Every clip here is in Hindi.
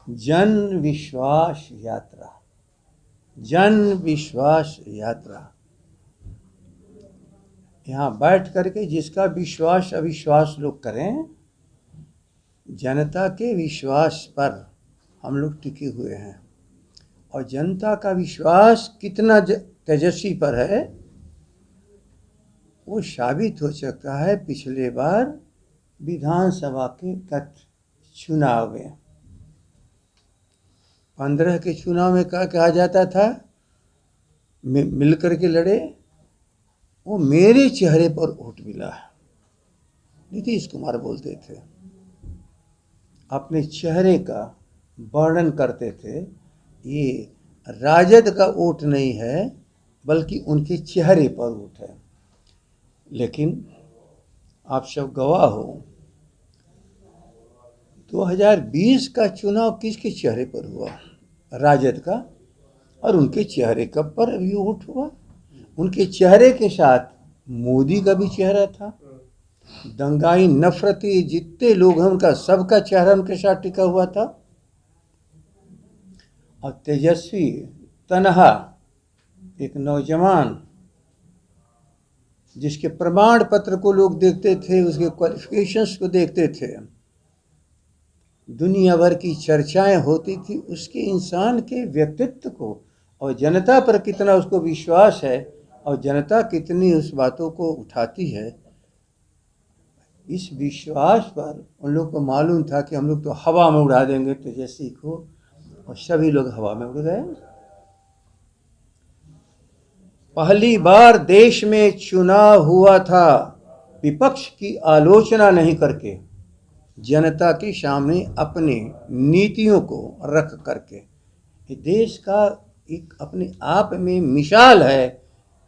जन विश्वास यात्रा, जन विश्वास यात्रा। यहाँ बैठ करके जिसका विश्वास अविश्वास लोग करें, जनता के विश्वास पर हम लोग टिके हुए हैं। और जनता का विश्वास कितना तेजस्वी पर है वो साबित हो सकता है पिछले बार विधानसभा के चुनाव में। 15 के चुनाव में क्या कहा जाता था, मिलकर के लड़े, वो मेरे चेहरे पर वोट मिला है, नीतीश कुमार बोलते थे, अपने चेहरे का वर्णन करते थे। ये राजद का वोट नहीं है बल्कि उनके चेहरे पर वोट है। लेकिन आप सब गवाह हो, 2020 का चुनाव किसके चेहरे पर हुआ? राजद का। और उनके चेहरे का पर भी वोट हुआ। उनके चेहरे के साथ मोदी का भी चेहरा था। दंगाई नफरती जितने लोग हैं उनका सबका चेहरा उनके साथ टिका हुआ था। और तेजस्वी तनहा एक नौजवान जिसके प्रमाण पत्र को लोग देखते थे, उसके क्वालिफिकेशंस को देखते थे, दुनिया भर की चर्चाएं होती थी उसके इंसान के व्यक्तित्व को, और जनता पर कितना उसको विश्वास है और जनता कितनी उस बातों को उठाती है। इस विश्वास पर उन लोग को मालूम था कि हम लोग तो हवा में उड़ा देंगे तेजस्वी को, और सभी लोग हवा में उड़ गए। पहली बार देश में चुनाव हुआ था विपक्ष की आलोचना नहीं करके, जनता के सामने अपने नीतियों को रख करके। ये देश का एक अपने आप में मिसाल है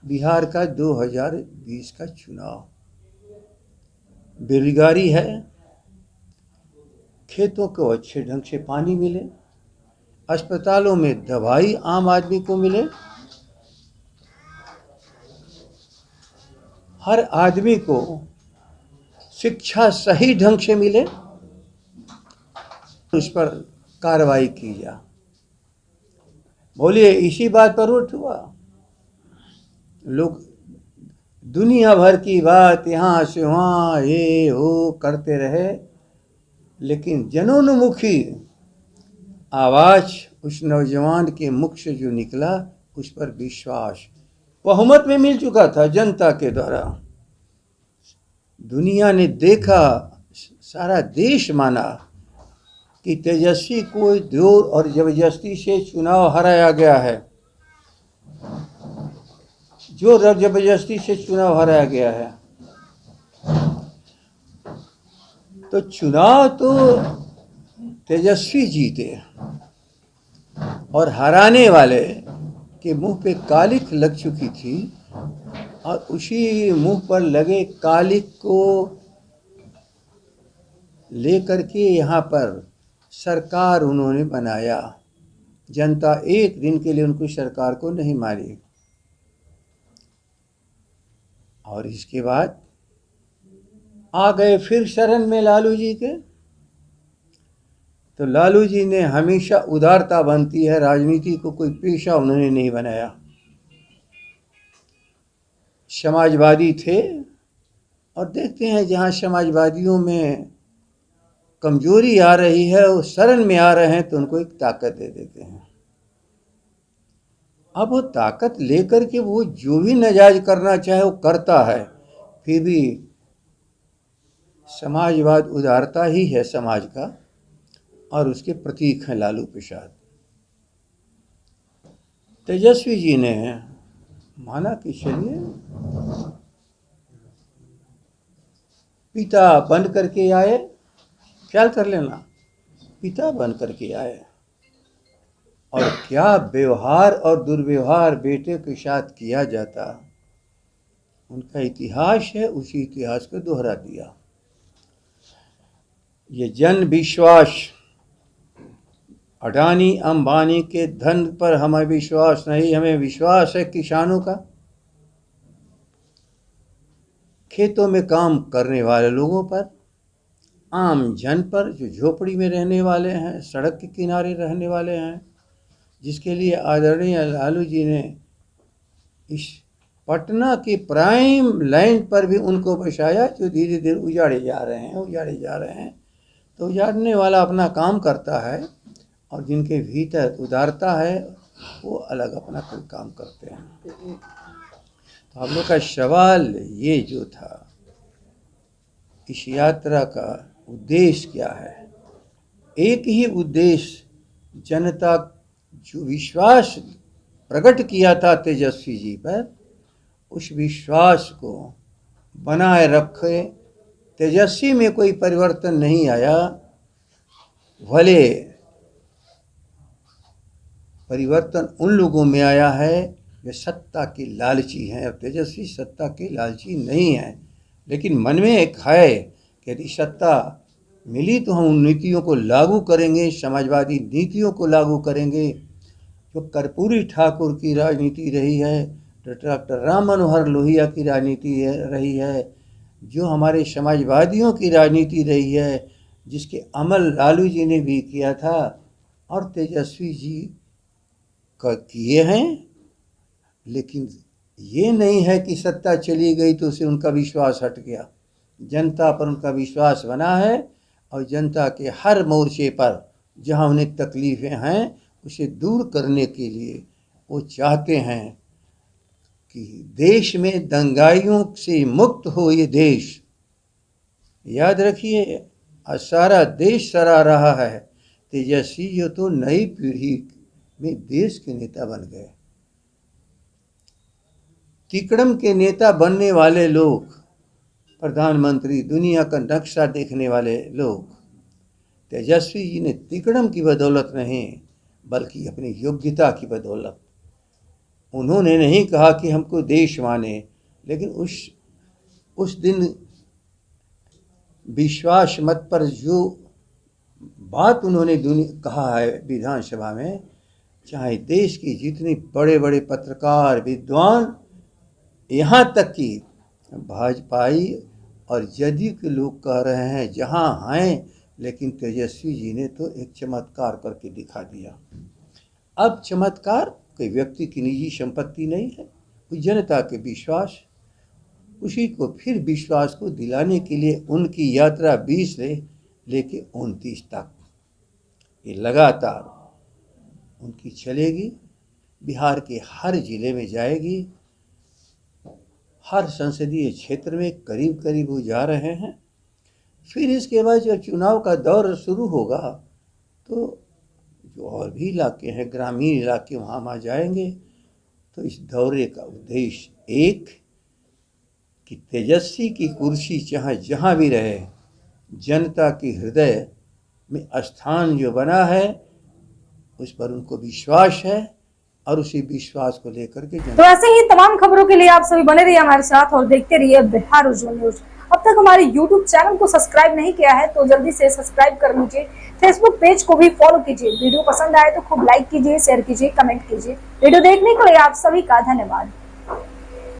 बिहार का 2020 का चुनाव। बेरोजगारी है, खेतों को अच्छे ढंग से पानी मिले, अस्पतालों में दवाई आम आदमी को मिले, हर आदमी को शिक्षा सही ढंग से मिले, उस पर कार्रवाई की जा। बोलिए, इसी बात पर वोट हुआ। लोग दुनिया भर की बात यहाँ से वहाँ ये हो करते रहे, लेकिन जनोन्मुखी आवाज उस नौजवान के मुख से जो निकला उस पर विश्वास बहुमत में मिल चुका था जनता के द्वारा। दुनिया ने देखा, सारा देश माना कि तेजस्वी को जोर और जबरदस्ती से चुनाव हराया गया है, जो जबरदस्ती से चुनाव हराया गया है। तो चुनाव तो तेजस्वी जीते और हराने वाले के मुंह पे कालिख लग चुकी थी, और उसी मुंह पर लगे कालिख को लेकर के यहाँ पर सरकार उन्होंने बनाया। जनता एक दिन के लिए उनको सरकार को नहीं मारी। और इसके बाद आ गए फिर शरण में लालू जी के। तो लालू जी ने हमेशा उदारता बनती है, राजनीति को कोई पेशा उन्होंने नहीं बनाया। समाजवादी थे, और देखते हैं जहाँ समाजवादियों में कमजोरी आ रही है, वो शरण में आ रहे हैं तो उनको एक ताकत दे देते हैं। अब वो ताकत लेकर के वो जो भी नाजायज करना चाहे वो करता है। फिर भी समाजवाद उदारता ही है समाज का, और उसके प्रतीक हैं लालू प्रसाद। तेजस्वी जी ने माना कि चलिए पिता बन करके आए, ख्याल कर लेना, पिता बन करके आए, और क्या व्यवहार और दुर्व्यवहार बेटे के साथ किया जाता, उनका इतिहास है, उसी इतिहास को दोहरा दिया। ये जन विश्वास, अडानी अंबानी के धन पर हमें विश्वास नहीं, हमें विश्वास है किसानों का, खेतों में काम करने वाले लोगों पर, आम जन पर, जो झोपड़ी में रहने वाले हैं, सड़क के किनारे रहने वाले हैं, जिसके लिए आदरणीय लालू जी ने इस पटना के प्राइम लाइन पर भी उनको बसाया, जो धीरे धीरे उजाड़े जा रहे हैं। तो उजाड़ने वाला अपना काम करता है और जिनके भीतर उदारता है वो अलग अपना कोई काम करते हैं। तो हम लोग का सवाल ये जो था, इस यात्रा का उद्देश्य क्या है? एक ही उद्देश्य, जनता जो विश्वास प्रकट किया था तेजस्वी जी पर, उस विश्वास को बनाए रखे। तेजस्वी में कोई परिवर्तन नहीं आया, भले परिवर्तन उन लोगों में आया है जो सत्ता के लालची हैं। अब तेजस्वी सत्ता के लालची नहीं हैं, लेकिन मन में एक है कि यदि सत्ता मिली तो हम उन नीतियों को लागू करेंगे, समाजवादी नीतियों को लागू करेंगे। जो कर्पूरी ठाकुर की राजनीति रही है, डॉक्टर राम मनोहर लोहिया की राजनीति रही है, जो हमारे समाजवादियों की राजनीति रही है, जिसके अमल लालू जी ने भी किया था और तेजस्वी जी किए हैं। लेकिन ये नहीं है कि सत्ता चली गई तो उसे उनका विश्वास हट गया। जनता पर उनका विश्वास बना है और जनता के हर मोर्चे पर जहां उन्हें तकलीफ़ें हैं उसे दूर करने के लिए वो चाहते हैं कि देश में दंगाइयों से मुक्त हो ये देश। याद रखिए, आज सारा देश सराह रहा है तेजस्वी जो तो नई पीढ़ी में देश के नेता बन गए। तिकड़म के नेता बनने वाले लोग, प्रधानमंत्री, दुनिया का नक्शा देखने वाले लोग, तेजस्वी जी ने तिकड़म की बदौलत नहीं बल्कि अपनी योग्यता की बदौलत। उन्होंने नहीं कहा कि हमको देश माने, लेकिन उस दिन विश्वास मत पर जो बात उन्होंने कहा है विधानसभा में, चाहे देश की जितने बड़े बड़े पत्रकार, विद्वान, यहाँ तक कि भाजपाई और जदयू के लोग कह रहे हैं जहाँ हैं, लेकिन तेजस्वी जी ने तो एक चमत्कार करके दिखा दिया। अब चमत्कार कोई व्यक्ति की निजी संपत्ति नहीं है, कोई जनता के विश्वास, उसी को फिर विश्वास को दिलाने के लिए उनकी यात्रा 20 से लेके 29 तक ये लगातार उनकी चलेगी। बिहार के हर जिले में जाएगी, हर संसदीय क्षेत्र में करीब करीब वो जा रहे हैं। फिर इसके बाद जब चुनाव का दौर शुरू होगा तो जो और भी इलाके हैं, ग्रामीण इलाके, वहाँ जाएंगे। तो इस दौरे का उद्देश्य एक कि तेजस्वी की कुर्सी चाहे जहाँ भी रहे, जनता के हृदय में स्थान जो बना है उस पर उनको विश्वास है और उसी विश्वास को लेकर के तो ऐसे ही तमाम खबरों के लिए आप सभी बने रहिए हमारे साथ और देखते रहिए बिहार उज्ज्वल न्यूज। अब तक हमारे YouTube चैनल को सब्सक्राइब नहीं किया है तो जल्दी से सब्सक्राइब कर लीजिए। Facebook पेज को भी फॉलो कीजिए। वीडियो पसंद आए तो खूब लाइक कीजिए, शेयर कीजिए, कमेंट कीजिए। वीडियो देखने के लिए आप सभी का धन्यवाद।